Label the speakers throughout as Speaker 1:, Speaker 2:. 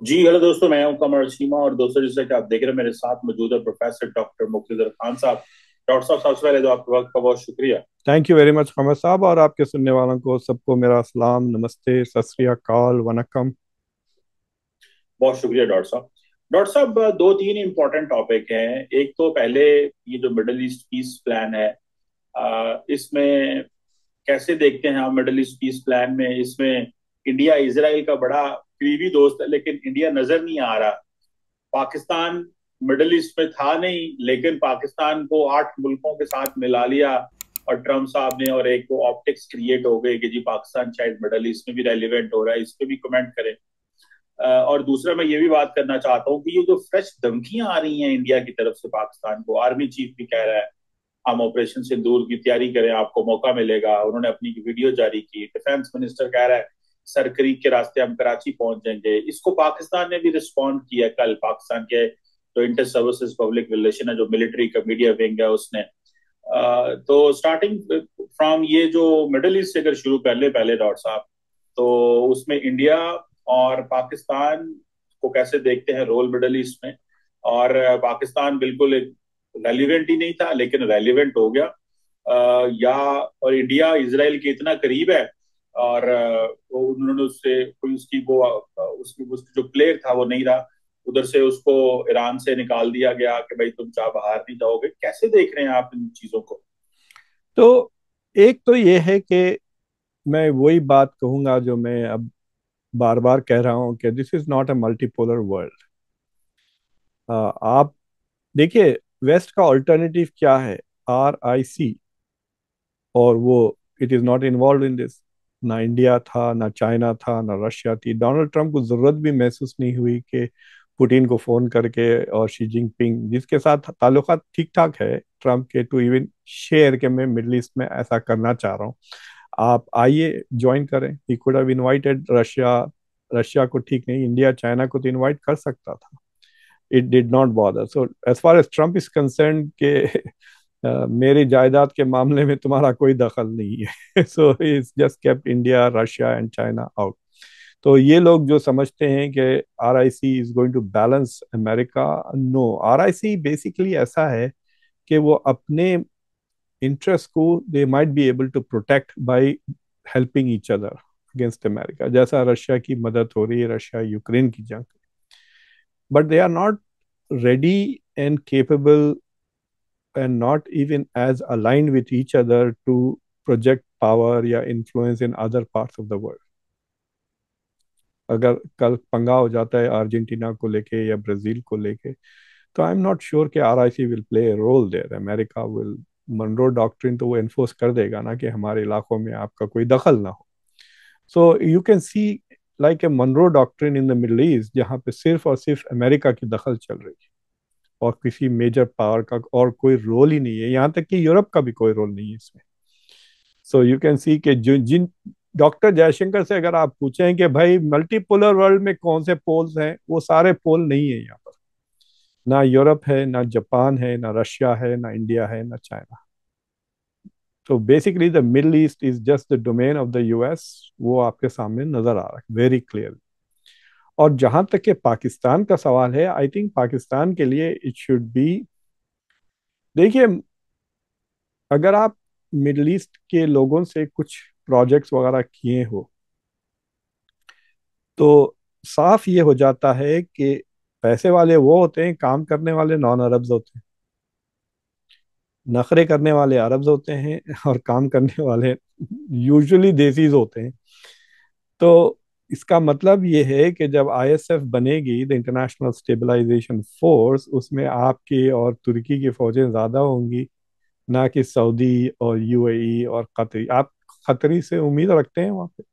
Speaker 1: जी hello दोस्तों, मैं हूं कमर शीमा। और दोस्तों, जैसे कि आप देख रहे हैं, मेरे साथ मौजूद है प्रोफेसर डॉक्टर मुख्तदर खान साहब। डॉक्टर साहब, सबसे पहले तो आपके वक्त का बहुत शुक्रिया।
Speaker 2: थैंक यू वेरी मच कमर साहब। और आपके सुनने वालों को सबको मेरा सलाम, नमस्ते, सत श्री अकाल, वनकम।
Speaker 1: बहुत शुक्रिया डॉक्टर साहब। डॉक्टर साहब, दो तीन इंपॉर्टेंट टॉपिक हैं। एक तो पहले ये जो मिडल ईस्ट पीस प्लान है, इसमें कैसे देखते हैं आप मिडल ईस्ट पीस प्लान में? इसमें इंडिया इजराइल का बड़ा करीबी दोस्त है, लेकिन इंडिया नजर नहीं आ रहा। पाकिस्तान मिडल ईस्ट में था नहीं, लेकिन पाकिस्तान को 8 मुल्कों के साथ मिला लिया। और ट्रम्प साहब ने, और एक वो ऑप्टिक्स क्रिएट हो गई कि जी पाकिस्तान शायद मिडल ईस्ट में भी रेलिवेंट हो रहा है। इस पे भी कमेंट करें। और दूसरा, मैं ये भी बात करना चाहता हूँ कि ये जो फ्रेश धमकियां आ रही हैं इंडिया की तरफ से पाकिस्तान को, आर्मी चीफ भी कह रहा है हम ऑपरेशन सिंदूर की तैयारी करें, आपको मौका मिलेगा। उन्होंने अपनी वीडियो जारी की। डिफेंस मिनिस्टर कह रहा है सर क्रीक के रास्ते हम कराची पहुंच जाएंगे। इसको पाकिस्तान ने भी रिस्पॉन्ड किया कल। पाकिस्तान के जो इंटर सर्विसेज पब्लिक रिलेशन है, जो मिलिट्री का मीडिया विंग है, उसने तो स्टार्टिंग फ्रॉम ये जो मिडल ईस्ट से अगर शुरू कर ले पहले डॉट साहब, तो उसमें इंडिया और पाकिस्तान को कैसे देखते हैं रोल मिडल ईस्ट में? और पाकिस्तान बिल्कुल रेलिवेंट ही नहीं था, लेकिन रेलिवेंट हो गया। या और इंडिया इसराइल के इतना करीब है, और उन्होंने उससे कोई उसकी वो उसकी जो प्लेयर था वो नहीं रहा। उधर से उसको ईरान से निकाल दिया गया कि भाई तुम चाह बाहर नहीं जाओगे। कैसे देख रहे हैं आप इन चीजों को?
Speaker 2: तो एक तो ये है कि मैं वही बात कहूंगा जो मैं अब बार बार कह रहा हूं कि this is not a multipolar world. आप देखिए, वेस्ट का ऑल्टरनेटिव क्या है? RIC। और वो it is not involve in this. ना इंडिया था, ना चाइना था, ना रशिया थी। डोनाल्ड ट्रंप को जरूरत भी महसूस नहीं हुई कि पुतिन को फोन करके और शी जिनपिंग, जिसके साथ ताल्लुकात ठीक ठाक है ट्रंप के, टू इवन शेयर के मैं मिडल ईस्ट में ऐसा करना चाह रहा हूँ, आप आइए ज्वाइन करें। He could have invited Russia. Russia को ठीक नहीं, इंडिया चाइना को तो इनवाइट कर सकता था। It did not bother. So as far as Trump is concern के मेरी जायदाद के मामले में तुम्हारा कोई दखल नहीं है। So is just kept India, Russia and China out. तो ये लोग जो समझते हैं कि RIC is going to balance America, no. RIC basically ऐसा है कि वो अपने इंटरेस्ट को they might be able to protect by helping each other against America, जैसा रशिया की मदद हो रही है, रशिया यूक्रेन की जंग। But they are not ready and capable and not even as aligned with each other to project power या influence in other parts of the world. अगर कल पंगा हो जाता है अर्जेंटीना को लेके या ब्राजील को लेके, तो आई एम नॉट श्योर कि RIC will play a role there. America will, Monroe doctrine तो वो एनफोर्स कर देगा ना कि हमारे इलाकों में आपका कोई दखल ना हो। So you can see like a Monroe doctrine in the Middle East, जहाँ पे सिर्फ और सिर्फ अमेरिका की दखल चल रही है और किसी मेजर पावर का और कोई रोल ही नहीं है। यहाँ तक कि यूरोप का भी कोई रोल नहीं है इसमें। सो यू कैन सी कि जो जिन डॉक्टर जयशंकर से अगर आप पूछें कि भाई मल्टीपोलर वर्ल्ड में कौन से पोल्स हैं, वो सारे पोल नहीं है यहाँ पर। ना यूरोप है, ना जापान है, ना रशिया है, ना इंडिया है, ना चाइना। तो basically the Middle east is just the domain of the US। वो आपके सामने नजर आ रहा है वेरी क्लियर। और जहां तक के पाकिस्तान का सवाल है, आई थिंक पाकिस्तान के लिए इट शुड बी, देखिए, अगर आप मिडल ईस्ट के लोगों से कुछ प्रोजेक्ट्स वगैरह किए हो, तो साफ ये हो जाता है कि पैसे वाले वो होते हैं, काम करने वाले नॉन अरब्स होते हैं। नखरे करने वाले अरब्स होते हैं और काम करने वाले यूजुअली देसीज होते हैं। तो इसका मतलब ये है कि जब ISF बनेगी, द इंटरनेशनल स्टेबलाइजेशन फोर्स, उसमें आपकी और तुर्की की फौजें ज्यादा होंगी, ना कि सऊदी और UAE और कतरी। आप खतरी से उम्मीद रखते हैं वहां पे?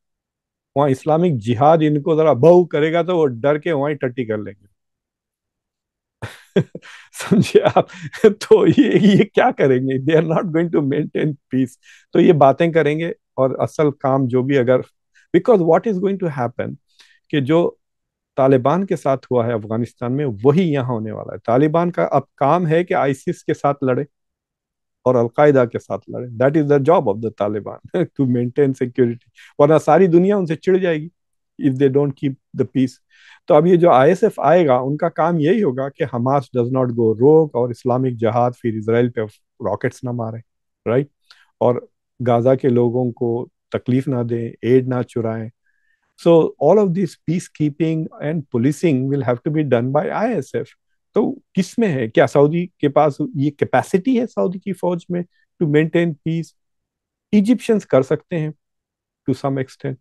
Speaker 2: वहाँ इस्लामिक जिहाद इनको जरा बहु करेगा तो वो डर के वहीं टट्टी कर लेंगे। समझिए आप। तो ये क्या करेंगे? They are not going to maintain peace. तो ये बातें करेंगे और असल काम जो भी, अगर, because what is going to happen कि जो तालिबान के साथ हुआ है अफगानिस्तान में, वही यहाँ होने वाला है। तालिबान का अब काम है कि ISIS के साथ लड़े और अलकायदा के साथ लड़े। That is the job of the Taliban to maintain security. वरना सारी दुनिया उनसे चिढ़ जाएगी। If they don't keep the peace. तो अब ये जो आईएसएफ आएगा उनका काम यही होगा कि हमास डज नॉट गो रोग और इस्लामिक जिहाद फिर इसराइल पे रॉकेट्स ना मारे, राइट, और गाजा के लोगों को तकलीफ ना दें, एड ना चुराएं। So all of this peacekeeping and policing will have to be done by ISF. तो किस में है, क्या सऊदी के पास ये कैपेसिटी है सऊदी की फौज में टू मेंटेन पीस? इजिप्शियंस कर सकते हैं टू सम एक्सटेंट,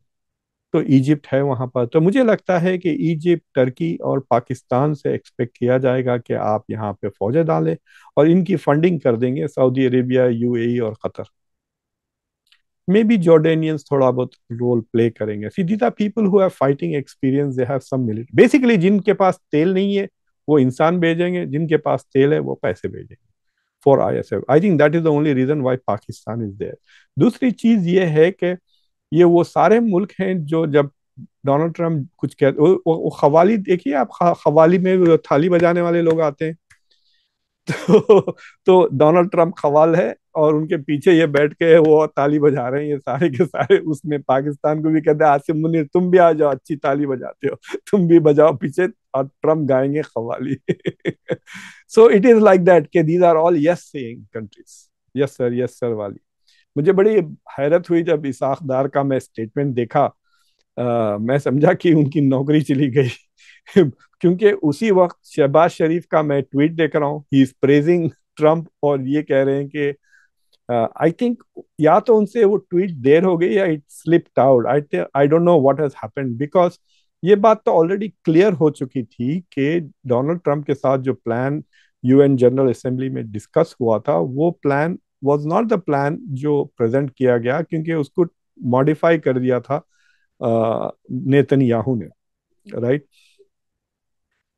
Speaker 2: तो इजिप्ट है वहां पर। तो मुझे लगता है कि इजिप्ट, टर्की और पाकिस्तान से एक्सपेक्ट किया जाएगा कि आप यहाँ पे फौजें डालें और इनकी फंडिंग कर देंगे सऊदी अरेबिया, यूएई और कतर। मे बी जॉर्डेनियंस थोड़ा बहुत रोल प्ले करेंगे। See these are people who have fighting experience, they have some military. Basically जिनके पास तेल नहीं है वो इंसान भेजेंगे, जिनके पास तेल है वो पैसे भेजेंगे for ISF. I think that is the only reason why Pakistan is there. दूसरी चीज ये है कि ये वो सारे मुल्क हैं जो जब डोनाल्ड ट्रंप कुछ कहते वो खवाली देखिए आप, खवाली में वो थाली बजाने वाले लोग आते हैं तो डोनाल्ड ट्रंप खवाल है और उनके पीछे ये बैठ के वो ताली बजा रहे हैं ये सारे के सारे। उसने पाकिस्तान को भी कहते हैं आसिम मुनीर तुम भी आ जाओ, अच्छी ताली बजाते हो, तुम भी बजाओ पीछे, और ट्रंप गाएंगे खवाली so it is like that कि these are all yes saying countries, yes sir वाली। मुझे बड़ी हैरत हुई जब इसाक डार का मैं स्टेटमेंट देखा। मैं समझा कि उनकी नौकरी चली गई क्योंकि उसी वक्त शहबाज शरीफ का मैं ट्वीट देख रहा हूँ, ही इज प्रेजिंग ट्रम्प और ये कह रहे हैं कि आई थिंक या तो उनसे वो ट्वीट देर हो गई या it slipped out. I don't know what has happened because ये बात तो ऑलरेडी क्लियर हो चुकी थी कि डोनाल्ड ट्रंप के साथ जो प्लान यूएन जनरल असेंबली में डिस्कस हुआ था वो plan was not the plan जो प्रेजेंट किया गया, क्योंकि उसको मॉडिफाई कर दिया था नेतन्याहू ने, राइट।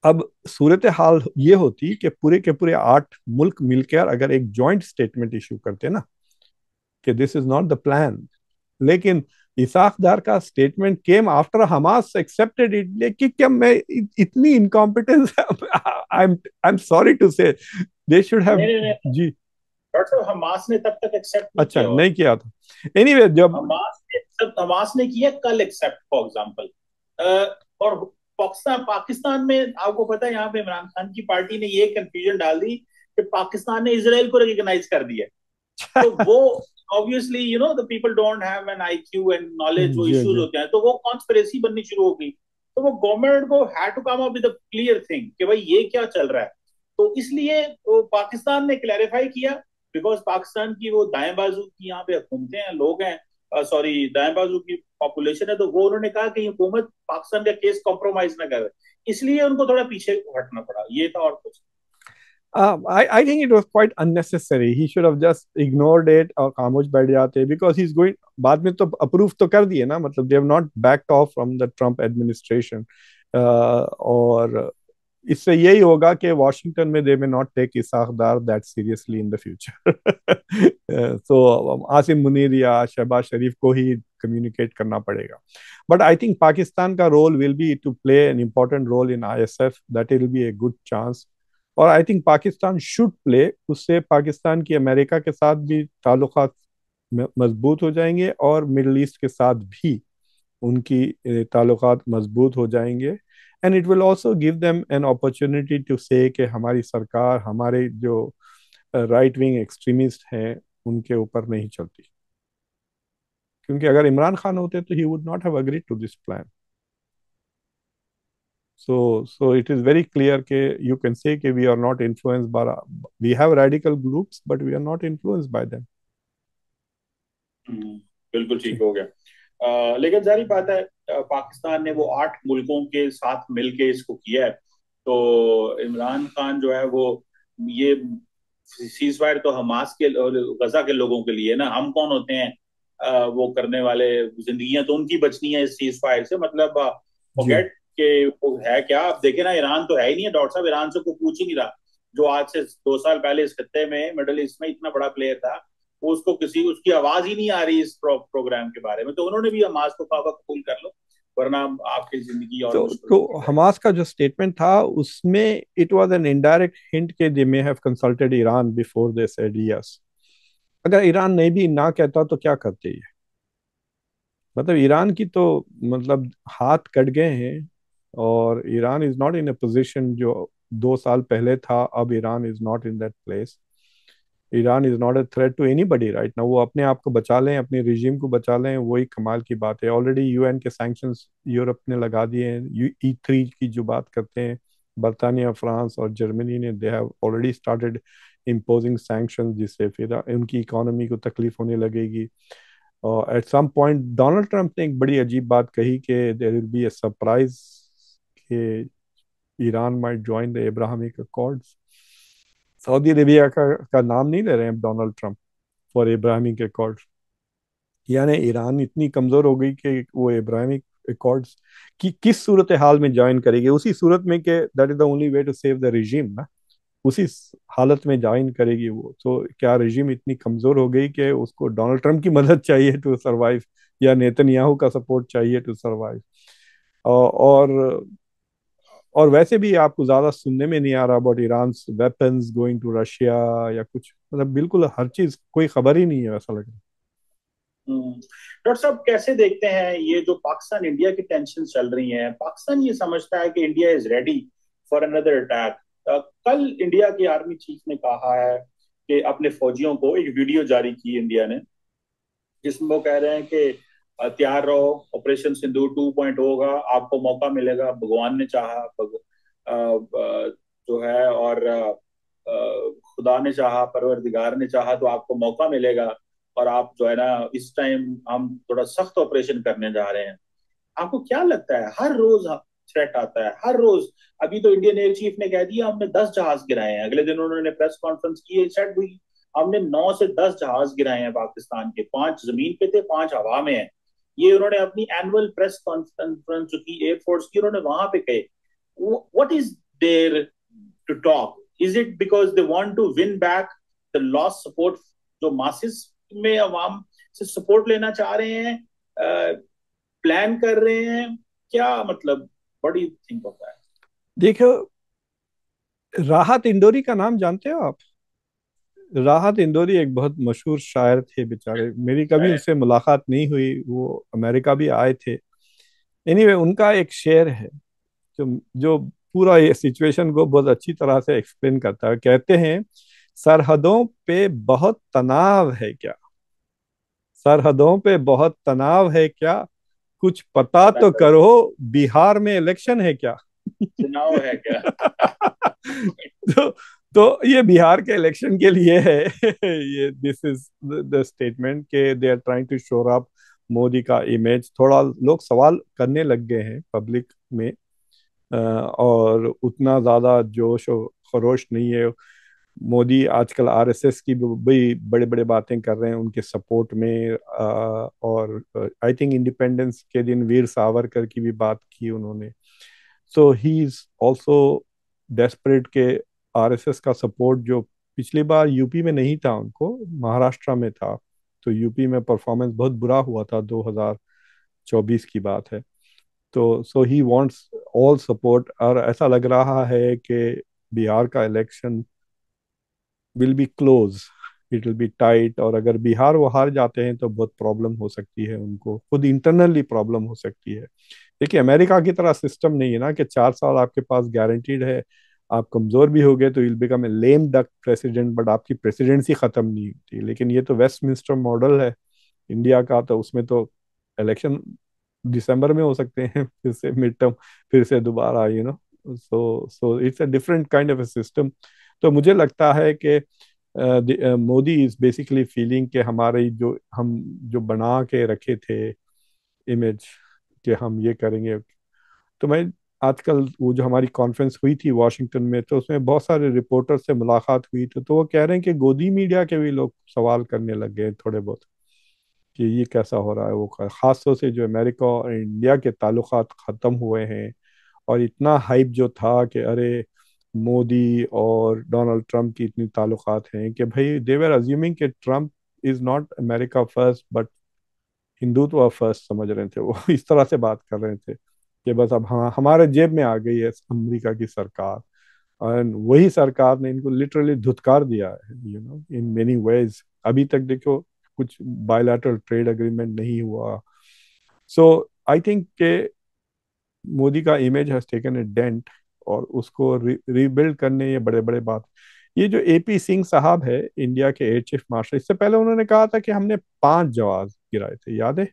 Speaker 2: अब सूरत हाल ये होती कि पूरे के पूरे 8 मुल्क मिलकर अगर एक जॉइंट स्टेटमेंट इशू करते ना कि this is not the plan, लेकिन इसाक डार का statement came after Hamas accepted it. लेकिन क्या मैं इतनी incompetence I am sorry to say they should have.
Speaker 1: नहीं नहीं नहीं,
Speaker 2: जी।
Speaker 1: डॉक्टर साहब हमास ने तब तक एक्सेप्ट नहीं
Speaker 2: अच्छा
Speaker 1: किया
Speaker 2: नहीं किया था। एनीवे जब
Speaker 1: हमास ने किया कल एक्सेप्ट फॉर एग्जांपल। और पाकिस्तान पाकिस्तान में आपको पता है यहाँ पे इमरान खान की पार्टी ने ये कंफ्यूजन डाल दी कि पाकिस्तान ने इसराइल को रिकॉग्नाइज कर दिया। तो वो obviously the people don't have an IQ and knowledge, वो
Speaker 2: जी
Speaker 1: इश्यूज
Speaker 2: जी
Speaker 1: होते हैं, तो वो कॉन्स्पिरेसी बननी शुरू हो गई। तो वो गवर्नमेंट को had to come up with a clear thing कि भाई ये क्या चल रहा है। तो इसलिए वो पाकिस्तान ने क्लैरिफाई किया, बिकॉज पाकिस्तान की वो दाएं बाजू की यहाँ पे हुकूमतें हैं, लोग हैं, सॉरी दाएं बाजू की पॉपुलेशन है, तो वो उन्होंने कहा कि हुकूमत पाकिस्तान का केस कॉम्प्रोमाइज ना करे, इसलिए उनको थोड़ा पीछे हटना पड़ा, ये था और कुछ।
Speaker 2: I think it was quite unnecessary. He should have just ignored it और खामोश बैठ जाते, because he's going, बाद में तो अप्रूव तो कर दिए ना, मतलब they have not backed off from the Trump administration. और इससे यही होगा कि वॉशिंगटन में they may not take Ishaq Dar that seriously in the future. So Asim Munir या शहबाज शरीफ को ही कम्युनिकेट करना पड़ेगा। बट आई थिंक पाकिस्तान का role will be to play an important role in ISF, that will be a good chance. और I think Pakistan should play, उससे पाकिस्तान की America के साथ भी ताल्लुकात मजबूत हो जाएंगे और मिडल ईस्ट के साथ भी उनकी ताल्लुकात मजबूत हो जाएंगे। And it will also give them an opportunity to say कि हमारी सरकार हमारे जो राइट विंग एक्सट्रीमिस्ट हैं उनके ऊपर नहीं चलती, क्योंकि अगर इमरान खान होते तो he would not have agreed to this plan. So it is very clear कि you can say कि we are not influenced by, we have radical groups but we are not influenced by them.
Speaker 1: बिल्कुल
Speaker 2: जी
Speaker 1: ठीक हो गया। लेकिन जारी बात है, पाकिस्तान ने वो 8 मुल्कों के साथ मिलके इसको किया है, तो इमरान खान जो है वो ये सीज फायर तो हमास के और गजा के लोगों के लिए ना, हम कौन होते हैं वो करने वाले, जिंदगियां तो उनकी बचनी है इस सीज फायर से, मतलब
Speaker 2: जी
Speaker 1: फॉरगेट के वो है क्या। आप देखे ना, ईरान तो है ही नहीं है डॉक्टर साहब, ईरान से कोई पूछ ही नहीं रहा, जो आज से 2 साल पहले इस खत्ते में मिडल ईस्ट में इतना बड़ा प्लेयर था, वो उसको किसी उसकी आवाज ही नहीं आ रही इस प्रोग्राम के बारे में। तो उन्होंने भी हमास को कहा कबूल कर लो, वरना आपकी जिंदगी और मुश्किल
Speaker 2: तो
Speaker 1: होगी।
Speaker 2: हमास का जो स्टेटमेंट था उसमें it was an indirect hint के they may have consulted Iran before they said yes. अगर ईरान नहीं भी ना कहता तो क्या करते ये? मतलब ईरान की तो मतलब हाथ कट गए हैं। और Iran is not in a position जो 2 साल पहले था। अब Iran is not in that place. Iran is not a threat to anybody right ना। वो अपने आप को बचा लें, अपने रिजीम को बचा लें, वही कमाल की बात है। ऑलरेडी यूएन के सैंक्शंस यूरोप ने लगा दिए हैं। E3 की जो बात करते हैं, बर्तानिया, फ्रांस और जर्मनी ने, they have already started imposing sanctions, जिससे फिर उनकी इकोनॉमी को तकलीफ होने लगेगी। और at some point Donald Trump ने एक बड़ी अजीब बात कही कि there will be a surprise कि Iran might join the Abrahamic accords. Saudi Arabia का नाम नहीं ले रहे हैं Donald Trump for Abrahamic accords. यानी ईरान इतनी कमजोर हो गई कि वो इब्राहिमिक अकॉर्ड्स की किस सूरत हाल में ज्वाइन करेगी, उसी सूरत में कि that is the only way to save the regime ना। उसी हालत में ज्वाइन करेगी वो। तो क्या रिजीम इतनी कमजोर हो गई कि उसको डोनाल्ड ट्रंप की मदद चाहिए टू सरवाइव, या नेतन्याहू का सपोर्ट चाहिए टू सरवाइव? और और वैसे भी आपको ज्यादा सुनने में नहीं आ रहा about Iran weapons going to Russia या कुछ। मतलब बिल्कुल हर चीज कोई खबर ही नहीं है, वैसा लग रहा
Speaker 1: डॉक्टर साहब कैसे देखते हैं ये जो पाकिस्तान इंडिया की टेंशन चल रही है? पाकिस्तान ये समझता है कि India is ready for another attack. कल इंडिया की आर्मी चीफ ने कहा है कि अपने फौजियों को एक वीडियो जारी की इंडिया ने, जिसमें वो कह रहे हैं कि तैयार रहो, ऑपरेशन सिंदूर 2.0 होगा, आपको मौका मिलेगा, भगवान ने चाहा, जो है, और खुदा ने चाहा, परवरदिगार ने चाहा तो आपको मौका मिलेगा। और आप जो है ना, इस टाइम हम थोड़ा सख्त ऑपरेशन करने जा रहे हैं। आपको क्या लगता है, हर रोज थ्रेट आता है, हर रोज? अभी तो इंडियन एयर चीफ ने कह दिया हमने 10 जहाज गिराए हैं। अगले दिन उन्होंने प्रेस कॉन्फ्रेंस की, सेट हुई हमने 9 से 10 जहाज गिराए हैं पाकिस्तान के, 5 जमीन पे थे, 5 हवा में है। ये उन्होंने अपनी एनुअल प्रेस कॉन्फ्रेंस जो की एयरफोर्स की, उन्होंने वहां पे कहे। What is there to talk? Is it because they want to win back the lost support, जो मासिस में अवाम से सपोर्ट लेना चाह रहे हैं, प्लान कर रहे हैं? क्या मतलब, what do you think of that?
Speaker 2: है। देखो, राहत इंदौरी का नाम जानते हो आप? राहत इंदौरी एक बहुत मशहूर शायर थे बेचारे। मेरी कभी उनसे मुलाकात नहीं हुई, वो अमेरिका भी आए थे। एनीवे उनका एक शेर है जो जो पूरा ये सिचुएशन को बहुत अच्छी तरह से एक्सप्लेन करता है। कहते हैं, सरहदों पे बहुत तनाव है क्या? सरहदों पे बहुत तनाव है क्या? कुछ पता
Speaker 1: पता
Speaker 2: तो
Speaker 1: कर,
Speaker 2: करो, बिहार में इलेक्शन है क्या?
Speaker 1: चुनाव है क्या?
Speaker 2: तो तो ये बिहार के इलेक्शन के लिए है। ये दिस इज द स्टेटमेंट के they are trying to shore up Modi का इमेज। थोड़ा लोग सवाल करने लग गए हैं पब्लिक में। और उतना ज्यादा जोश और खरोश नहीं है। मोदी आजकल आरएसएस की भी बड़े बड़े बातें कर रहे हैं उनके सपोर्ट में। और आई थिंक इंडिपेंडेंस के दिन वीर सावरकर की भी बात की उन्होंने। सो ही इज ऑल्सो डेस्परेट के आरएसएस का सपोर्ट, जो पिछली बार यूपी में नहीं था उनको, महाराष्ट्र में था। तो यूपी में परफॉर्मेंस बहुत बुरा हुआ था, 2024 की बात है। तो सो ही वांट्स ऑल सपोर्ट। और ऐसा लग रहा है कि बिहार का election will be close, it will be tight. और अगर बिहार वो हार जाते हैं तो बहुत प्रॉब्लम हो सकती है, उनको खुद इंटरनली प्रॉब्लम हो सकती है। देखिए अमेरिका की तरह सिस्टम नहीं है ना कि 4 साल आपके पास गारंटीड है। आप कमजोर भी हो गए तो will become a lame duck president, but आपकी प्रेसिडेंसी खत्म नहीं होती। लेकिन ये तो वेस्टमिंस्टर मॉडल है इंडिया का, तो उसमें तो इलेक्शन दिसंबर में हो सकते हैं, फिर से मिड टर्म, फिर से दोबारा, so so it's a different kind of a system. तो मुझे लगता है कि मोदी इज बेसिकली फीलिंग कि हमारे जो हम जो बना के रखे थे इमेज कि हम ये करेंगे। तो मैं आजकल वो जो हमारी कॉन्फ्रेंस हुई थी वॉशिंगटन में, तो उसमें बहुत सारे रिपोर्टर से मुलाकात हुई थी। तो वो कह रहे हैं कि गोदी मीडिया के भी लोग सवाल करने लग गए हैं थोड़े बहुत कि ये कैसा हो रहा है। वो खास तौर से जो अमेरिका और इंडिया के ताल्लुकात ख़त्म हुए हैं। और इतना हाइप जो था कि अरे मोदी और डोनाल्ड ट्रंप की इतनी ताल्लुकात हैं कि भाई दे वर अज्यूमिंग कि Trump is not America first but Hindutva first समझ रहे थे वो। इस तरह से बात कर रहे थे कि बस अब हाँ हमारे जेब में आ गई है अमेरिका की सरकार। और वही सरकार ने इनको लिटरली धुतकार दिया है, इन मेनी वेज। अभी तक देखो कुछ बायलैटरल ट्रेड एग्रीमेंट नहीं हुआ। सो आई थिंक के मोदी का image has taken a dent, और उसको रीबिल्ड करने ये बड़े बड़े बात। ये जो एपी सिंह साहब है, इंडिया के एयर चीफ मार्शल, इससे पहले उन्होंने कहा था कि हमने 5 जहाज गिराए थे, याद है?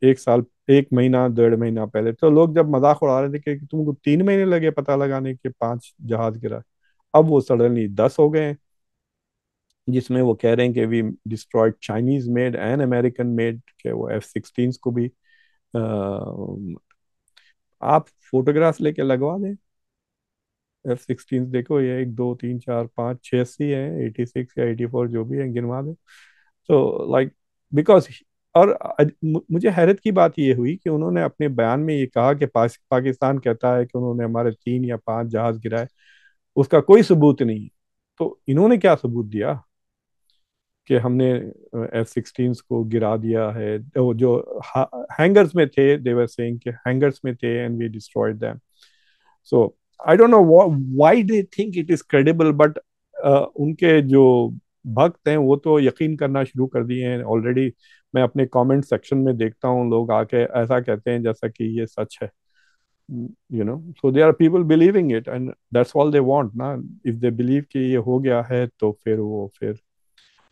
Speaker 2: 1 साल, 1 महीना 1.5 महीना पहले तो लोग जब मजाक उड़ा रहे थे कि तुमको 3 महीने लगे पता लगाने के 5 जहाज गिराए। अब वो सडनली 10 हो गए हैं, जिसमें वो कह रहे हैं कि we destroyed Chinese made and American made के वो F-16 को भी। आप फोटोग्राफ्स लेके लगवा दें, F-16 देखो, ये 1 2 3 4 5 6 है, 86 या 84 जो भी है गिनवा दें। तो लाइक बिकॉज, और मुझे हैरत की बात ये हुई कि उन्होंने अपने बयान में ये कहा कि पाकिस्तान कहता है कि उन्होंने हमारे 3 या 5 जहाज गिराए, उसका कोई सबूत नहीं। तो इन्होंने क्या सबूत दिया कि हमने F-16 को गिरा दिया है? वो जो हैंगर्स में थे, दे वर सेइंग कि हैंगर्स में थे and we destroyed them. So I don't know why they think it is credible, but उनके जो भक्त हैं वो तो यकीन करना शुरू कर दिए हैं ऑलरेडी। मैं अपने कमेंट सेक्शन में देखता हूँ, लोग आके ऐसा कहते हैं जैसा कि ये सच है, so there are people believing it, and that's all they want ना। इफ दे बिलीव कि ये हो गया है तो फिर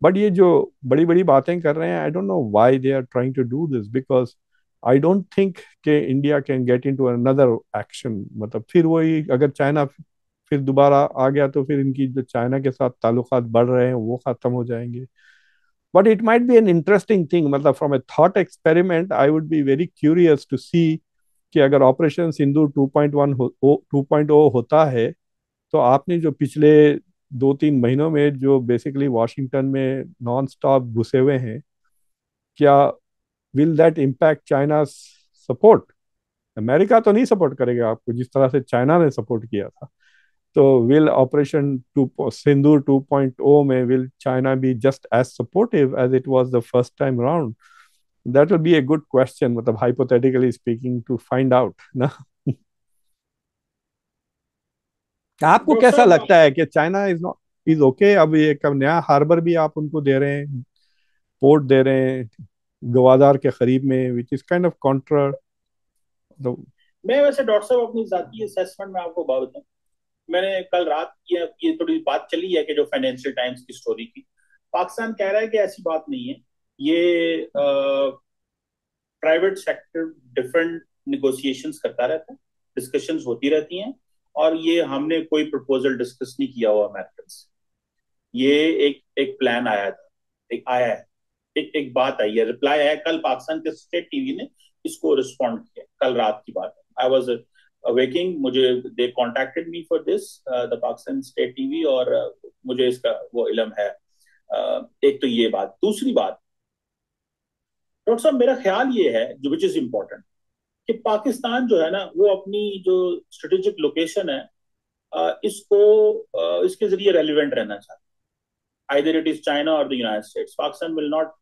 Speaker 2: बट ये जो बड़ी बड़ी बातें कर रहे हैं, I don't know why they are trying to do this, because I don't think कि India can get into another action. मतलब फिर वही, अगर चाइना फिर दोबारा आ गया तो फिर इनकी जो चाइना के साथ ताल्लुकात बढ़ रहे हैं वो खत्म हो जाएंगे। But it might be an interesting thing, मतलब from a thought experiment I would be very curious to see कि अगर ऑपरेशन सिंदूर 2.1 2.0 होता है, तो आपने जो पिछले 2 3 महीनों में जो बेसिकली वॉशिंगटन में नॉन स्टॉप घुसे हुए हैं, क्या will that impact China support? America तो नहीं सपोर्ट करेगा आपको जिस तरह से चाइना ने सपोर्ट किया था। तो विल ऑपरेशन टू सिंदूर 2.0 में will China be just as supportive as it was the first time around? That will be a good question, मतलब hypothetically speaking, to find out ना। आपको
Speaker 1: डॉक्टर
Speaker 2: कैसा
Speaker 1: साहब,
Speaker 2: लगता है कि China is not is okay? अब ये कब नया हार्बर भी आप उनको दे रहे हैं, पोर्ट दे रहे हैं गवादार के करीब में, which is kind of Contra. तो
Speaker 1: मैं वैसे डॉक्टर साहब अपनी जाती असेसमेंट में आपको बात बताऊं, मैंने कल रात ये थोड़ी बात चली है कि जो फाइनेंशियल टाइम्स की स्टोरी थी, पाकिस्तान कह रहा है कि ऐसी बात नहीं है। ये प्राइवेट सेक्टर डिफरेंट निगोशिएशंस करता रहता है, डिस्कशंस होती रहती हैं, और ये हमने कोई प्रपोजल डिस्कस नहीं किया हुआ अमेरिकन से। ये एक एक प्लान आया था, एक आया है, एक बात आई है, रिप्लाई आया है। कल पाकिस्तान के स्टेट टीवी ने इसको रिस्पॉन्ड किया, कल रात की बात है। आई वॉज वेकिंग, मुझे they contacted me for this, the Pakistan state TV, और मुझे इसका वो इलम है। एक तो ये बात, दूसरी बात, डॉक्टर साहब मेरा ख्याल ये है जो विच इज इम्पोर्टेंट, कि पाकिस्तान जो है ना वो अपनी जो स्ट्रेटेजिक लोकेशन है, इसको इसके जरिए रेलिवेंट रहना चाहता है। Either it is China or the United States, Pakistan will not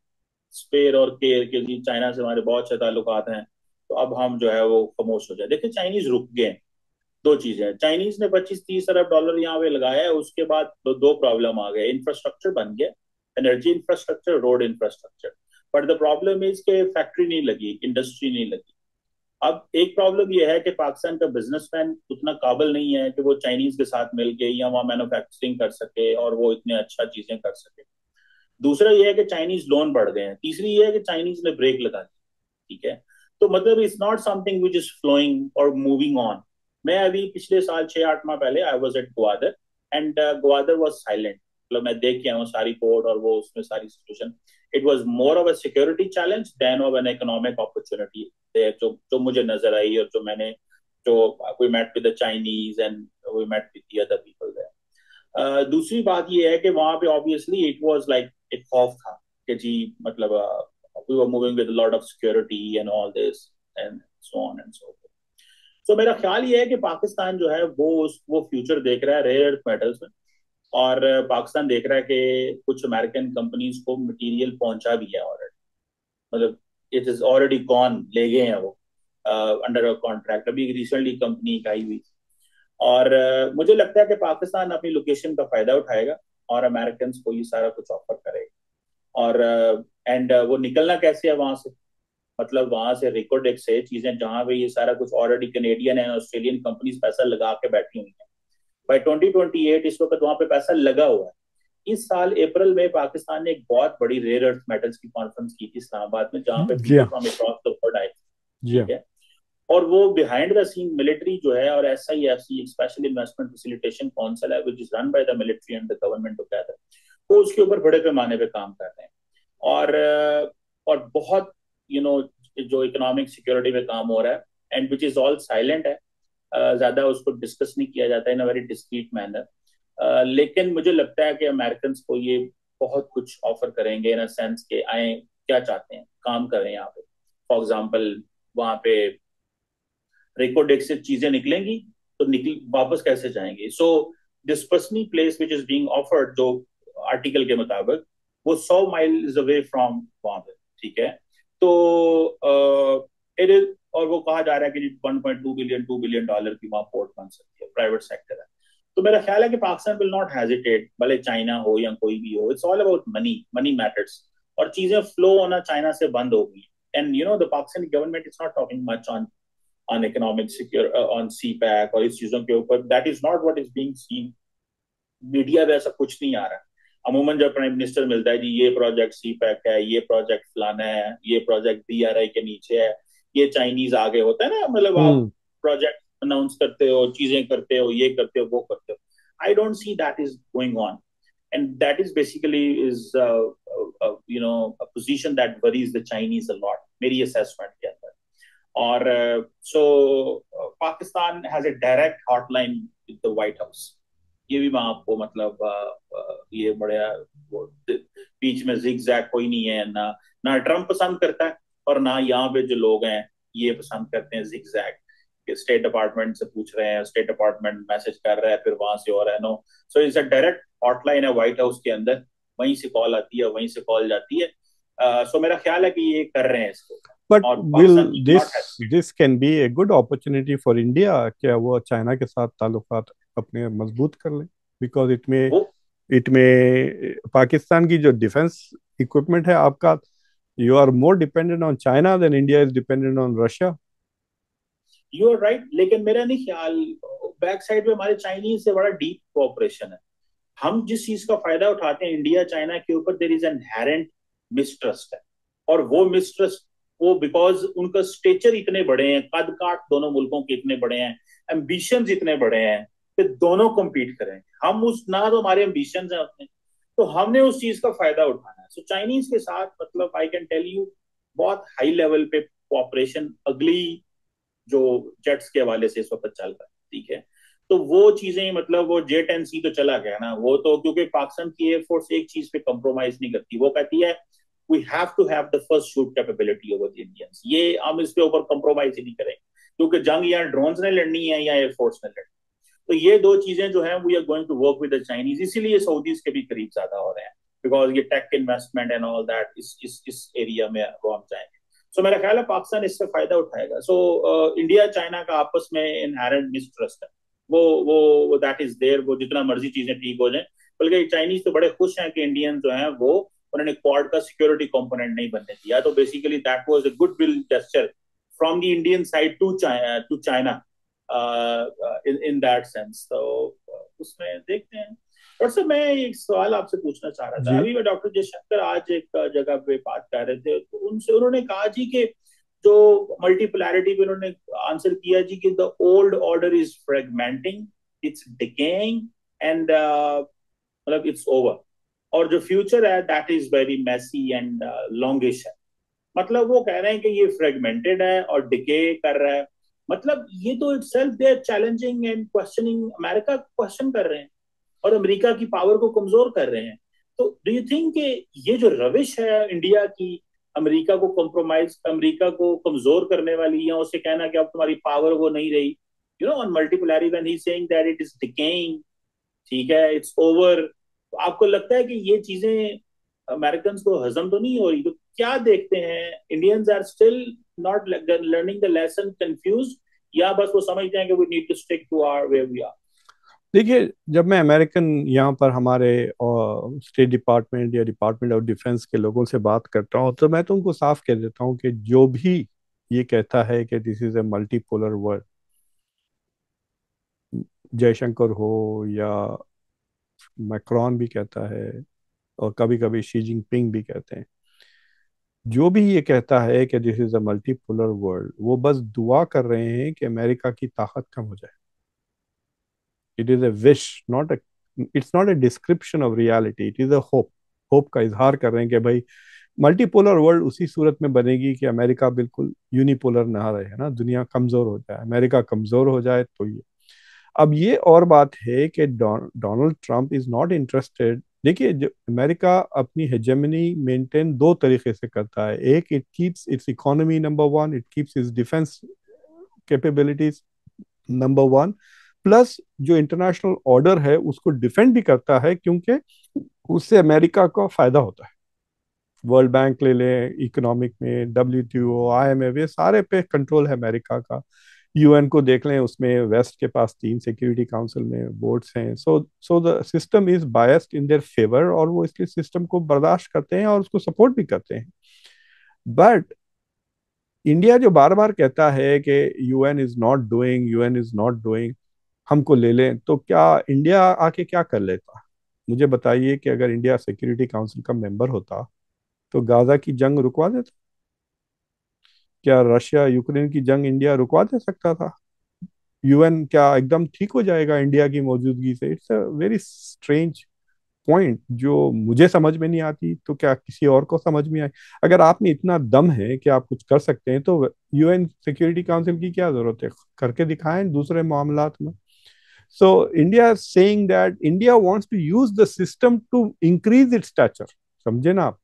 Speaker 1: spare or care के लिए चाइना से हमारे बहुत अच्छे ताल्लुकात हैं, तो अब हम जो है वो खामोश हो जाए। देखिए चाइनीज रुक गए। दो चीजें हैं, चाइनीज ने 25-30 अरब डॉलर यहाँ पे लगाया है, उसके बाद दो प्रॉब्लम आ गए। इंफ्रास्ट्रक्चर बन गया, energy infrastructure, road infrastructure, but the problem is के फैक्ट्री नहीं लगी, इंडस्ट्री नहीं लगी। अब एक प्रॉब्लम यह है कि पाकिस्तान का बिजनेसमैन उतना काबिल नहीं है कि वो चाइनीज के साथ मिलके या वहाँ मैन्युफैक्चरिंग कर सके और वो इतने अच्छा चीजें कर सके। दूसरा ये है कि चाइनीज लोन बढ़ गए हैं। तीसरी ये है कि चाइनीज ने ब्रेक लगा दी। ठीक है, तो मतलब it's not something which is flowing or moving on. मैं अभी पिछले साल 6-8 माह पहले I was at Gwadar, and Gwadar was silent. मतलब मैं देख के आया हूँ सारी पोर्ट और वो उसमें सारी situation. It was more of a security challenge than of an economic opportunity, जो मुझे नजर आई, और जो मैंने जो we met with the Chinese and we met with the other people there. दूसरी बात ये है कि वहां पे ऑब्वियसली इट वाज लाइक एक खौफ था कि जी मतलब we were moving with lot of security and all this and so on and so forth. तो मेरा ख्याल ये है कि पाकिस्तान जो है वो फ्यूचर देख रहा है रेयर अर्थ मेटल्स में, और पाकिस्तान देख रहा है कि कुछ अमेरिकन कंपनीज को मटेरियल पहुंचा भी है ऑलरेडी। मतलब इट इज ऑलरेडी गॉन, ले गए हैं वो अंडर अ कॉन्ट्रैक्ट। अभी रिसेंटली कंपनी आई हुई, और मुझे लगता है कि पाकिस्तान अपनी लोकेशन का फायदा उठाएगा और अमेरिकन को ये सारा कुछ ऑफर करेगा। और एंड वो निकलना कैसे है वहां से? मतलब वहां से रिकॉर्ड से चीजें जहां पे ये सारा कुछ already Canadian and Australian companies पैसा लगा के बैठी हुई हैं, बाय 2028 इस वक्त वहां पे पैसा लगा हुआ है। इस साल अप्रैल में पाकिस्तान ने एक बहुत बड़ी रेयर अर्थ मेटल्स की कॉन्फ्रेंस की थी इस्लामाबाद में, जहां पे
Speaker 2: जी
Speaker 1: पीपल
Speaker 2: हाँ।
Speaker 1: फ्रॉम अक्रॉस द वर्ल्ड आए थे।
Speaker 2: जी
Speaker 1: ठीक
Speaker 2: हाँ।
Speaker 1: है। और वो बिहाइंड द सीन मिलिट्री जो है, और SIFC special investment facilitation council है, which is run by the military and the government together, वो उसके ऊपर बड़े पैमाने पे काम कर रहे हैं। और बहुत जो इकोनॉमिक सिक्योरिटी पे काम हो रहा है, and which is all silent है। ज्यादा उसको डिस्कस नहीं किया जाता इन अ वेरी डिस्क्रीट मैनर। लेकिन मुझे लगता है कि अमेरिकन को ये बहुत कुछ ऑफर करेंगे इन अ सेंस के आए क्या चाहते हैं, काम कर रहे हैं यहाँ पे। फॉर एग्जाम्पल वहां पे रेकोडेक से चीजें निकलेंगी तो निकल वापस कैसे जाएंगे। सो डिस्पर्सनी place which is being offered, जो आर्टिकल के मुताबिक वो 100 माइल इज अवे फ्रॉम वहां पे। ठीक है। तो इट इज, और वो कहा जा रहा है कि 1.2 बिलियन $2 बिलियन की वहां पोर्ट बन सकती है, प्राइवेट सेक्टर है। तो मेरा ख्याल है कि पाकिस्तान विल नॉट हेजिटेट, भले चाइना हो या कोई भी हो, it's all about money, money matters. और चीजें फ्लो होना चाइना से बंद हो गई। And the Pakistani government is not talking much on economic secure on CPAC और इस चीजों के ऊपर, that is not what is being seen. Media में ऐसा कुछ नहीं आ रहा। अमूमन जब प्राइम मिनिस्टर मिलता है जी, ये प्रोजेक्ट CPAC है, ये प्रोजेक्ट फलाना है, ये प्रोजेक्ट DRI के नीचे है, ये चाइनीज आगे, होता है ना, मतलब आप
Speaker 2: हम्म।
Speaker 1: प्रोजेक्ट अनाउंस करते हो, चीजें करते हो, ये करते हो, वो करते हो। I don't see that is going on, and that is basically is a position that worries the Chinese a lot, मेरी assessment के अंदर। और so Pakistan has a direct hotline with the White House. ये भी मैं आपको मतलब ये बड़ा बीच में जिग जैग कोई नहीं है ना। ना ट्रम्प पसंद करता है, और ना यहाँ पे जो लोग हैं ये पसंद करते हैं जिग जैग। स्टेट डिपार्टमेंट से पूछ रहे हैं, स्टेट डिपार्टमेंट मैसेज कर रहा है, फिर वहां से और है no. So it's a direct hotline है व्हाइट हाउस के अंदर, वहीं से कॉल आती है, वहीं से कॉल जाती है। सो मेरा ख्याल है कि ये कर रहे हैं इसको।
Speaker 2: बट
Speaker 1: और
Speaker 2: will
Speaker 1: Pakistan will
Speaker 2: this
Speaker 1: not have.
Speaker 2: This can be a good opportunity for India, क्या वो चाइना के साथ ताल्लुकात अपने मजबूत कर ले? बिकॉज
Speaker 1: वो
Speaker 2: इट में पाकिस्तान की जो डिफेंस इक्विपमेंट है आपका, you are more dependent on China than India is dependent on Russia.
Speaker 1: You are right, लेकिन मेरा नहीं ख्याल बैक साइड में हमारे चाइनीज से बड़ा डीप कोऑपरेशन है। हम जिस चीज का फायदा उठाते हैं इंडिया चाइना के ऊपर, there is an inherent mistrust है। और वो मिसट्रस्ट, वो बिकॉज उनका स्टेचर इतने बड़े हैं, कद काठ दोनों मुल्कों के इतने बड़े हैं, एम्बिशन इतने बड़े हैं कि दोनों कम्पीट करें। हम उस ना तो हमारे एम्बिशन है उतने, तो हमने उस चीज का फायदा उठाना है। सो चाइनीज के साथ मतलब आई कैन टेल यू बहुत हाई लेवल पे कोऑपरेशन अगली जो जेट्स के हवाले से इस वक्त चल रहा है। ठीक है। तो वो चीजें मतलब वो J-10C तो चला गया ना, वो तो क्योंकि पाकिस्तान की एयरफोर्स एक चीज पे कंप्रोमाइज नहीं करती, वो कहती है we have to have the first shoot capability over the Indians. ये हम इसके ऊपर कंप्रोमाइज ही नहीं करेंगे, क्योंकि जंग या ड्रोन्स ने लड़नी है या एयरफोर्स ने लड़नी। तो ये दो चीजें जो है we are going to work with the Chinese, इसीलिए सऊदीज के भी करीब ज्यादा हो रहे हैं, बिकॉज ये tech investment and all that इस एरिया में वो हम जाएंगे। सो मेरा ख्याल है पाकिस्तान इससे फायदा उठाएगा। सो इंडिया चाइना का आपस में इनहेरेंट मिसट्रस्ट है, वो दैट इज देयर। वो जितना मर्जी चीजें ठीक हो जाए, बल्कि चाइनीज तो बड़े खुश हैं कि इंडियन जो है वो उन्होंने क्वाड का सिक्योरिटी कंपोनेंट नहीं बनने दिया। तो basically that was a goodwill gesture from the Indian side to China in that sense. तो उसमें देखते हैं। और सर मैं एक सवाल आपसे पूछना चाह रहा था।
Speaker 2: जी।
Speaker 1: अभी मैं डॉक्टर जयशंकर आज एक जगह पे बात कर रहे थे, तो उनसे उन्होंने कहा जी कि जो मल्टीपोलैरिटी पे उन्होंने आंसर किया जी कि the old order is fragmenting, it's decaying, and मतलब इट्स ओवर। और जो फ्यूचर है that is very messy and longish है। मतलब वो कह रहे हैं कि ये फ्रेगमेंटेड है और डिके कर रहा है। मतलब ये तो itself they are challenging and questioning, America question कर रहे हैं और अमेरिका की पावर को कमजोर कर रहे हैं। तो डू यू थिंक कि ये जो रविश है इंडिया की, अमेरिका को कॉम्प्रोमाइज, अमेरिका को कमजोर करने वाली, या उसे कहना कि अब तुम्हारी पावर वो नहीं रही, on multipolarity when he is saying that it is decaying, ठीक है, इट्स ओवर। तो आपको लगता है कि ये चीजें अमेरिकन को हजम तो नहीं हो रही? तो क्या देखते हैं, Indians are still not learning the lesson, confuse, या बस वो समझते हैं कि we need to stick to our way we are?
Speaker 2: देखिए, जब मैं अमेरिकन यहाँ पर हमारे स्टेट डिपार्टमेंट या डिपार्टमेंट ऑफ डिफेंस के लोगों से बात करता हूँ, तो मैं तो उनको साफ कह देता हूँ कि जो भी ये कहता है कि this is a multipolar world, Jaishankar हो या मैक्रॉन भी कहता है, और कभी कभी शी जिनपिंग भी कहते हैं, जो भी ये कहता है कि this is a multipolar world, वो बस दुआ कर रहे हैं कि अमेरिका की ताकत कम हो जाए। It is a wish, not a, it's not a description of reality, it is a hope. Hope का इजहार कर रहे हैं कि भाई मल्टीपोलर वर्ल्ड उसी सूरत में बनेगी कि अमेरिका बिल्कुल यूनिपोलर ना रहे, है ना, दुनिया कमजोर हो जाए, अमेरिका कमजोर हो जाए तो ये। अब ये और बात है कि Donald Trump is not interested. देखिए, जो अमेरिका अपनी हेजेमनी मेंटेन दो तरीके से करता है, एक, it keeps it's economy number one, it keeps it's defence capabilities number one, plus जो इंटरनेशनल ऑर्डर है उसको डिफेंड भी करता है, क्योंकि उससे अमेरिका को फायदा होता है। वर्ल्ड बैंक ले लें, इकोनॉमिक में WTO, IMF, ये सारे पे कंट्रोल है अमेरिका का। UN को देख लें, उसमें वेस्ट के पास 3 सिक्योरिटी काउंसिल में बोर्ड्स हैं। सो the system is biased in their favour, और वो इसलिए सिस्टम को बर्दाश्त करते हैं और उसको सपोर्ट भी करते हैं। बट इंडिया जो बार बार कहता है कि UN is not doing, UN is not doing, हमको ले लें, तो क्या इंडिया आके क्या कर लेता? मुझे बताइए कि अगर इंडिया सिक्योरिटी काउंसिल का मेंबर होता तो गाजा की जंग रुकवा देता? क्या रशिया यूक्रेन की जंग इंडिया रुकवा दे सकता था? UN क्या एकदम ठीक हो जाएगा इंडिया की मौजूदगी से? It's a very strange point जो मुझे समझ में नहीं आती, तो क्या किसी और को समझ में आए? अगर आप में इतना दम है कि आप कुछ कर सकते हैं, तो UN सिक्योरिटी काउंसिल की क्या जरूरत है? करके दिखाएं दूसरे मामलात में। So India saying that India wants to use the system to increase its stature, समझे ना आप?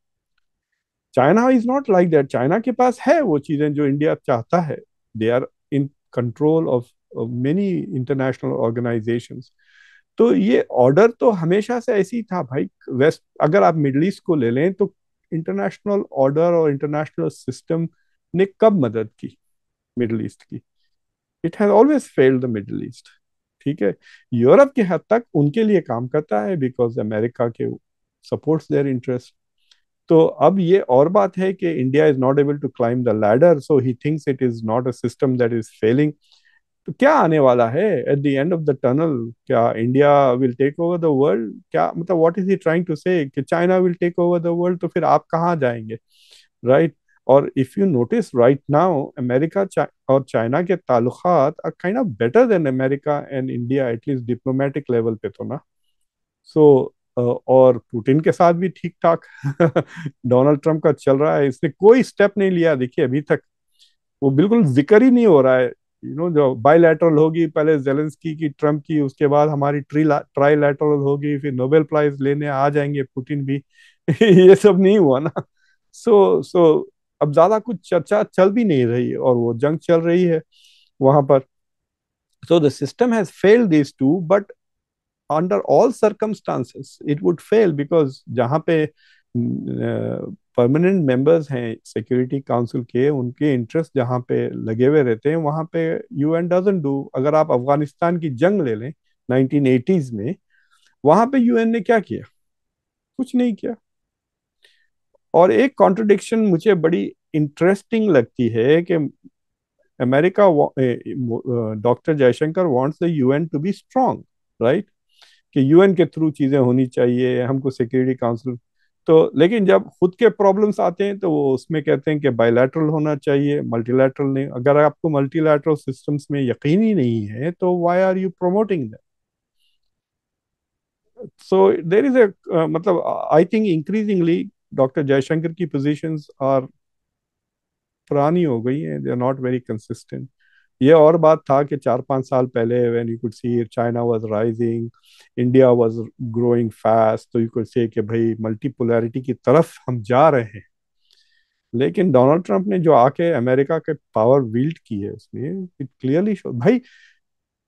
Speaker 2: China is not like that, China के पास है वो चीजें जो इंडिया चाहता है। They are in control of many international organisations. तो ये ऑर्डर तो हमेशा से ऐसी ही था भाई। वेस्ट, अगर आप मिडल ईस्ट को ले लें, तो इंटरनेशनल ऑर्डर और इंटरनेशनल सिस्टम ने कब मदद की मिडल ईस्ट की? It has always failed the Middle east. ठीक है, यूरोप के हद तक उनके लिए काम करता है बिकॉज अमेरिका के सपोर्ट्स देयर इंटरेस्ट। तो अब ये और बात है कि India is not able to climb the ladder, so he thinks it is not a system that is failing. तो क्या आने वाला है at the end of the tunnel? क्या India will take over the world? क्या मतलब what is he trying to say कि China will take over the world? तो फिर आप कहाँ जाएंगे, राइट? और if you notice right now, America और चाइना के ताल्लुकात are kind of better than America and India, at least diplomatic level पे तो ना। सो और पुतिन के साथ भी ठीक ठाक डोनाल्ड ट्रंप का चल रहा है, इसने कोई स्टेप नहीं लिया देखिए अभी तक। वो बिल्कुल जिक्र ही नहीं हो रहा है। जो बायलैटरल होगी पहले जेलेंस्की की ट्रम्प की, उसके बाद हमारी ट्राईलैटरल होगी, फिर नोबेल प्राइज लेने आ जाएंगे पुतिन भी ये सब नहीं हुआ ना। सो अब ज्यादा कुछ चर्चा चल भी नहीं रही, और वो जंग चल रही है वहां पर। So the system has failed this too, but under all circumstances it would fail, because जहाँ पे परमानेंट मेंबर्स हैं सिक्योरिटी काउंसिल के, उनके इंटरेस्ट जहाँ पे लगे हुए रहते हैं, वहाँ पे UN डजंट डू। अगर आप अफगानिस्तान की जंग ले लें 1980s में, वहाँ पे UN ने क्या किया? कुछ नहीं किया। और एक कॉन्ट्रडिक्शन मुझे बड़ी इंटरेस्टिंग लगती है कि America, doctor Jaishankar wants the UN to be strong, right? कि UN के थ्रू चीजें होनी चाहिए, हमको सिक्योरिटी काउंसिल। तो लेकिन जब खुद के प्रॉब्लम्स आते हैं तो वो उसमें कहते हैं कि बायलैटरल होना चाहिए, मल्टीलैटरल नहीं। अगर आपको मल्टीलैटरल सिस्टम्स में यकीन ही नहीं है तो why are you promoting that? So there is a, मतलब I think increasingly doctor Jaishankar की पोजीशंस आर पुरानी हो गई हैं, they are not very consistent. ये और बात था कि 4-5 साल पहले when you could see China was rising, India was growing fast, तो यू कुड से कि भाई मल्टीपोलैरिटी की तरफ हम जा रहे हैं। लेकिन डोनाल्ड ट्रंप ने जो आके अमेरिका के पावर विल्ड की है, उसने इट क्लियरली शो भाई।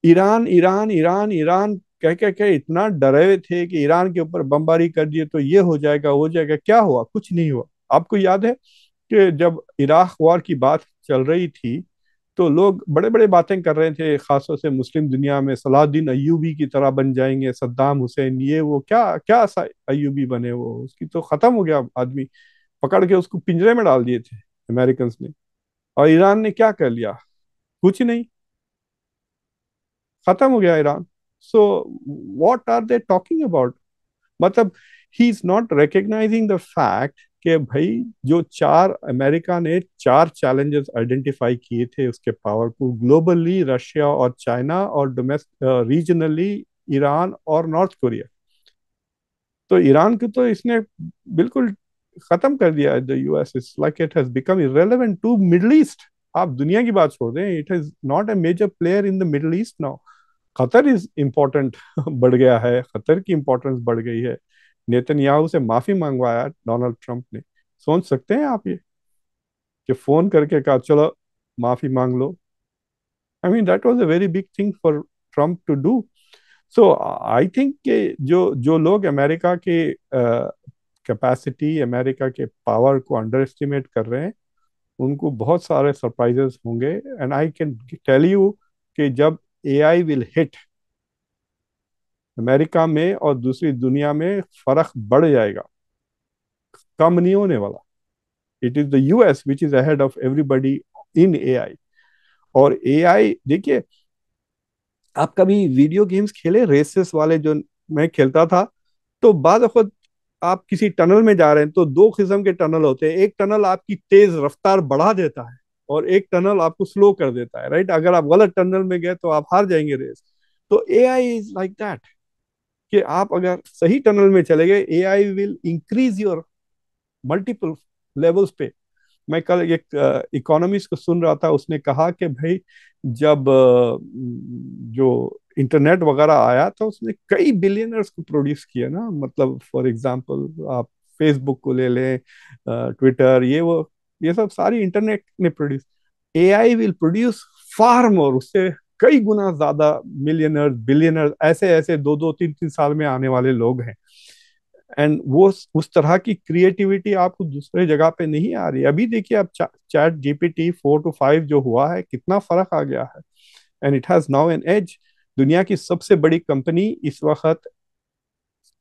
Speaker 2: ईरान ईरान ईरान ईरान कह के इतना डरे हुए थे कि ईरान के ऊपर बमबारी कर दिए तो ये हो जाएगा, हो जाएगा। क्या हुआ? कुछ नहीं हुआ। आपको याद है कि जब इराक वॉर की बात चल रही थी, तो लोग बड़े बड़े बातें कर रहे थे, खासतौर से मुस्लिम दुनिया में, सलाहुद्दीन अय्यूबी की तरह बन जाएंगे, सद्दाम हुसैन, ये वो, क्या क्या अय्यूबी बने वो, उसकी तो खत्म हो गया आदमी, पकड़ के उसको पिंजरे में डाल दिए थे अमेरिकन ने। और ईरान ने क्या कर लिया? कुछ नहीं, खत्म हो गया Iran. So what are they talking about? मतलब he is not recognising the fact कि भाई, जो चार, अमेरिका ने चार चैलेंजेस आइडेंटिफाई किए थे उसके पावर को, ग्लोबली रशिया और चाइना, और डोमेस्टिक रीजनली ईरान और नॉर्थ कोरिया। तो ईरान को तो इसने बिल्कुल खत्म कर दिया है। The US is like it has become irrelevant to Middle East. आप दुनिया की बात छोड़ दें, it is not a major player in the Middle East now. Qatar is important बढ़ गया है, कतर की इंपॉर्टेंस बढ़ गई है। नेतन्याहू से माफी मंगवाया डोनाल्ड ट्रंप ने। सोच सकते हैं आप ये, कि फोन करके कहा चलो माफी मांग लो? I mean that was a very big thing for Trump to do. So I think कि जो जो लोग अमेरिका के कैपेसिटी, अमेरिका के पावर को अंडर एस्टिमेट कर रहे हैं, उनको बहुत सारे सरप्राइजेस होंगे। And I can tell you कि जब एआई विल हिट अमेरिका में और दूसरी दुनिया में, फर्क बढ़ जाएगा, कम नहीं होने वाला। It is the US which is ahead of everybody in AI. और एआई देखिए, आप कभी वीडियो गेम्स खेले रेसेस वाले, जो मैं खेलता था? तो बाद वक्त आप किसी टनल में जा रहे हैं तो दो किस्म के टनल होते हैं। एक टनल आपकी तेज रफ्तार बढ़ा देता है, और एक टनल आपको स्लो कर देता है, राइट? अगर आप गलत टनल में गए तो आप हार जाएंगे रेस। तो एआई इज लाइक दैट, कि आप अगर सही टनल में चले गए, AI will increase your multiple levels पे। मैं कल एक इकोनॉमिस्ट को सुन रहा था, उसने कहा कि भाई, जब जो इंटरनेट वगैरह आया था, उसने कई बिलियनर्स को प्रोड्यूस किया ना। मतलब फॉर एग्जांपल आप फेसबुक को ले लें, ट्विटर, ये वो, ये सब सारी इंटरनेट ने प्रोड्यूस। एआई विल प्रोड्यूस फार मोर, उससे कई गुना ज्यादा मिलियनर्स, बिलियनर्स, ऐसे ऐसे दो दो तीन तीन साल में आने वाले लोग हैं। एंड वो उस तरह की क्रिएटिविटी आपको दूसरे जगह पे नहीं आ रही। अभी देखिए, अब चैट जीपीटी 4 to 5 जो हुआ है, कितना फर्क आ गया है। And it has now an edge. दुनिया की सबसे बड़ी कंपनी इस वक्त,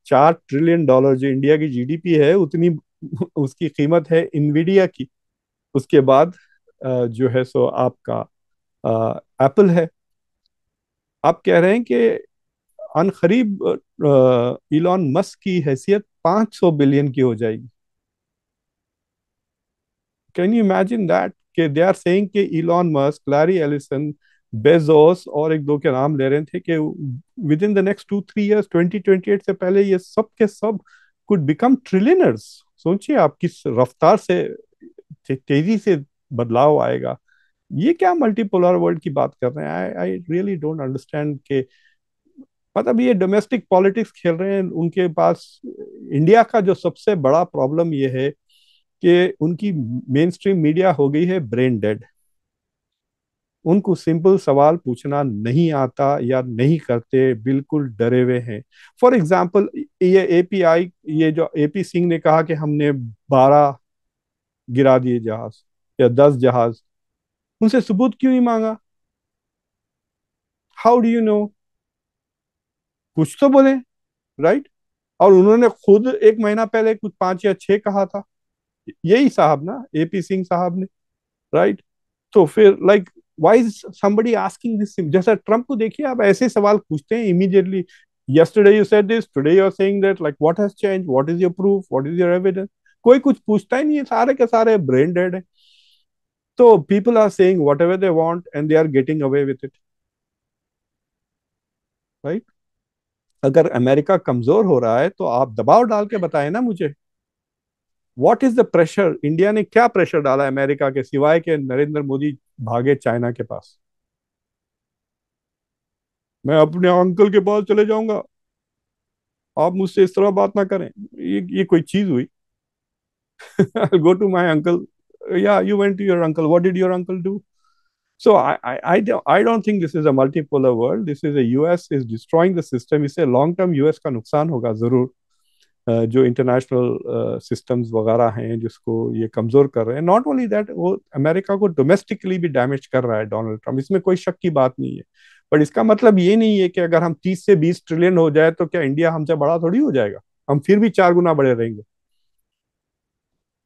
Speaker 2: $4 ट्रिलियन जो इंडिया की जीडीपी है, उतनी उसकी कीमत है इनविडिया की। उसके बाद जो है सो आपका एप्पल है। आप कह रहे हैं कि अनकरीब इलॉन मस्क की हैसियत 500 बिलियन की हो जाएगी। Can you imagine that? कि दे आर सेइंग कि Elon Musk, Larry Ellison, Bezos, और एक दो के नाम ले रहे थे, कि with in the next 2-3 years, 2028 से पहले, ये सब के सब कुड बिकम ट्रिलियनर्स। सोचिए आप किस रफ्तार से, तेजी से बदलाव आएगा। ये क्या मल्टीपोलर वर्ल्ड की बात कर रहे हैं? आई आई रियली डोंट अंडरस्टैंड के, मतलब ये डोमेस्टिक पॉलिटिक्स खेल रहे हैं उनके पास। इंडिया का जो सबसे बड़ा प्रॉब्लम ये है कि उनकी मेन स्ट्रीम मीडिया हो गई है ब्रेन डेड। उनको सिंपल सवाल पूछना नहीं आता, या नहीं करते, बिल्कुल डरे हुए हैं। फॉर एग्जाम्पल, ये एपीआई, ये जो एपी सिंह ने कहा कि हमने 12 गिरा दिए जहाज, या 10 जहाज, उनसे सबूत क्यों नहीं मांगा? How do you know? कुछ तो बोले, राइट? और उन्होंने खुद एक महीना पहले कुछ 5 या 6 कहा था, यही साहब ना, एपी सिंह साहब ने, राइट? तो फिर like, why is somebody asking this? जैसा ट्रम्प को देखिए, आप ऐसे सवाल पूछते हैं immediately. yesterday you said this, today you are saying that, like what has changed, what is your proof, what is your evidence? कोई कुछ पूछता ही नहीं है, सारे के सारे ब्रेन डेड है। तो people are saying whatever they want and they are getting away with it, right? अगर अमेरिका कमजोर हो रहा है तो आप दबाव डाल के बताएं ना मुझे। What is the pressure? India ने क्या प्रेशर डाला अमेरिका के, सिवाय के नरेंद्र मोदी भागे चाइना के पास? मैं अपने अंकल के पास चले जाऊंगा, आप मुझसे इस तरह बात ना करें, ये कोई चीज हुई? I'll go to my uncle. Yeah, you went to your uncle. What did your uncle do? So I don't think this is a multipolar world. This is a US is destroying the system. इससे long term US का नुकसान होगा जरूर। जो international systems वगैरह हैं जिसको ये कमजोर कर रहे हैं। नॉट ओनली दैट, वो अमेरिका को डोमेस्टिकली भी डैमेज कर रहा है डोनाल्ड ट्रम्प, इसमें कोई शक की बात नहीं है। पर इसका मतलब ये नहीं है कि अगर हम 30 से 20 ट्रिलियन हो जाए तो क्या इंडिया हमसे बड़ा थोड़ी हो जाएगा, हम फिर भी 4 गुना बड़े रहेंगे,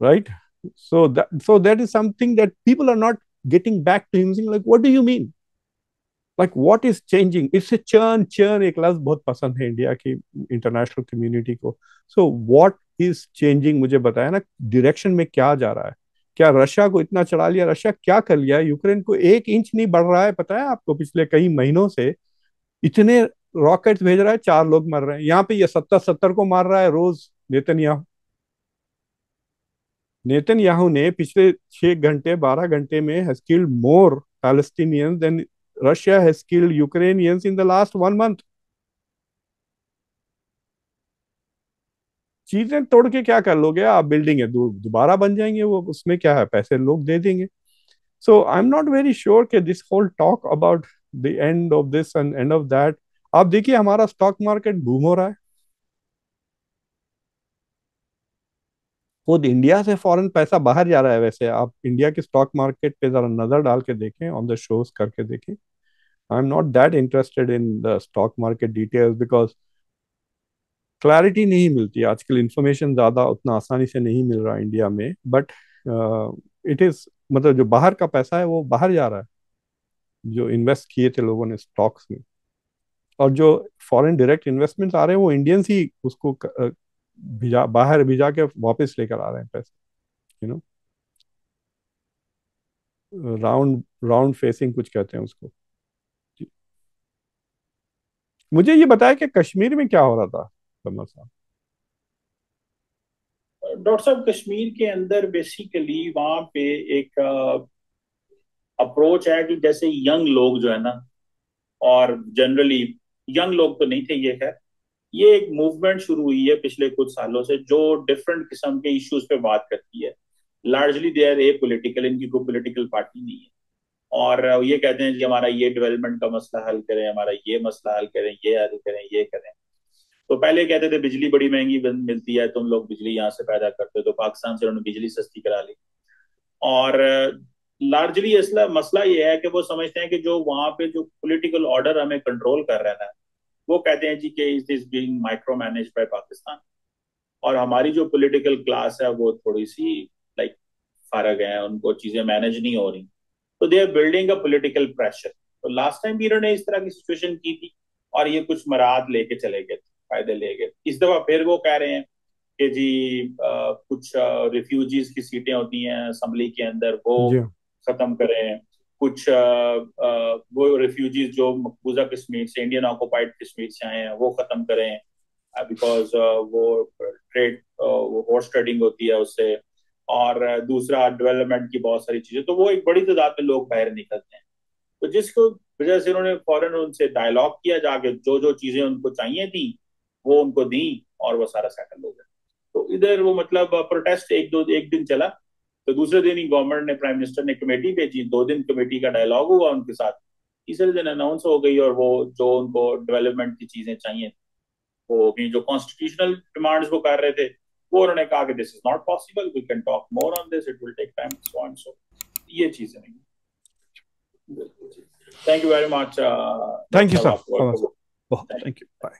Speaker 2: right? So that is something that people are not getting back to him, saying like, what do you mean? Like what is changing? It's a churn एक लफ्ज बहुत पसंद है इंडिया की इंटरनेशनल कम्युनिटी को। सो व्हाट इज चेंजिंग, मुझे बताया ना, डायरेक्शन में क्या जा रहा है? क्या रशिया को इतना चढ़ा लिया? रशिया क्या कर लिया? यूक्रेन को 1 इंच नहीं बढ़ रहा है, पता है आपको? पिछले कई महीनों से इतने रॉकेट्स भेज रहा है, 4 लोग मर रहे हैं। यहाँ पे ये 70-70 को मार रहा है रोज नेतन्याहू। नेतन्याहू ने पिछले 6 घंटे 12 घंटे में has killed more Palestinians than Russia has killed Ukrainians in the last 1 month. चीजें तोड़ के क्या कर लोगे आप? बिल्डिंगें दोबारा बन जाएंगे, वो उसमें क्या है, पैसे लोग दे देंगे। So I am not very sure कि this whole talk about the end of this and end of that. आप देखिए हमारा स्टॉक मार्केट बूम हो रहा है, खुद इंडिया से फॉरेन पैसा बाहर जा रहा है। वैसे आप इंडिया के स्टॉक मार्केट पे जरा नजर डाल के देखें, ऑन द शोज करके देखें। आई am not that interested in the stock market details because clarity नहीं मिलती आजकल, इंफॉर्मेशन ज्यादा उतना आसानी से नहीं मिल रहा इंडिया में। बट इट इज, मतलब जो बाहर का पैसा है वो बाहर जा रहा है, जो इन्वेस्ट किए थे लोगों ने स्टॉक्स में। और जो फॉरेन डायरेक्ट इन्वेस्टमेंट्स आ रहे हैं वो इंडियंस ही उसको भिजा, बाहर भिजा के वापस लेकर आ रहे हैं पैसे, you know. Round round facing कुछ कहते हैं उसको। मुझे ये बताया कि कश्मीर में क्या हो रहा था कमल साहब?
Speaker 1: डॉक्टर साहब, कश्मीर के अंदर बेसिकली वहां पे एक अप्रोच है कि जैसे यंग लोग जो है ना, और जनरली यंग लोग तो नहीं थे ये, खैर ये एक मूवमेंट शुरू हुई है पिछले कुछ सालों से जो डिफरेंट किस्म के इश्यूज पे बात करती है। Largely they are apolitical, इनकी कोई पॉलिटिकल पार्टी नहीं है। और ये कहते हैं कि हमारा ये डेवलपमेंट का मसला हल करें, हमारा ये मसला हल करें, ये हल करें, ये करें। तो पहले कहते थे बिजली बड़ी महंगी मिलती है, तुम लोग बिजली यहाँ से पैदा करते हो, तो पाकिस्तान से उन्होंने बिजली सस्ती करा ली। और लार्जली असला मसला ये है कि वो समझते हैं कि जो वहां पे जो पॉलिटिकल ऑर्डर हमें कंट्रोल कर रहा है, वो कहते हैं जी कि is this being micro manage by Pakistan. और हमारी जो पॉलिटिकल क्लास है वो थोड़ी सी लाइक फर्क है, उनको चीजें मैनेज नहीं हो रही। तो they are building a political pressure. तो लास्ट टाइम भी इन्होंने इस तरह की सिचुएशन की थी और ये कुछ मराद लेके चले गए, फायदे ले गए। इस दफा फिर वो कह रहे हैं कि जी कुछ रिफ्यूजीज की सीटें होती हैं असम्बली के अंदर, वो
Speaker 2: जी हाँ।
Speaker 1: खत्म करें। कुछ वो रिफ्यूजीज जो मकबूजा कश्मीर से, इंडियन ऑक्युपाइड कश्मीर से आए हैं, वो खत्म करें, बिकॉज वो ट्रेड, वो हॉर्स ट्रेडिंग होती है उससे। और दूसरा डेवलपमेंट की बहुत सारी चीजें, तो वो एक बड़ी तादाद में लोग बाहर निकलते हैं। तो जिसको वजह से उन्होंने फौरन उनसे डायलॉग किया, जाके जो जो चीजें उनको चाहिए थी वो उनको दी, और वो सारा सेटल हो गया। तो इधर वो मतलब प्रोटेस्ट एक दिन चला, तो दूसरे दिन ही गवर्नमेंट ने, प्राइम मिनिस्टर ने कमेटी भेजी, 2 दिन कमेटी का डायलॉग हुआ उनके साथ। तीसरे दिन अनाउंस हो गई, और वो जो उनको डेवलपमेंट की चीजें चाहिए वो हो गई। जो कॉन्स्टिट्यूशनल डिमांड्स वो कर रहे थे, वो उन्होंने कहा कि this is not possible, we can talk more on this, it will take time, so and so. ये चीजें नहीं। Thank you very much
Speaker 2: thank
Speaker 1: doctor
Speaker 2: you
Speaker 1: साहब,
Speaker 2: सर,
Speaker 1: आपको
Speaker 2: बहुत
Speaker 1: थैंक
Speaker 2: थैंक यू, बाय।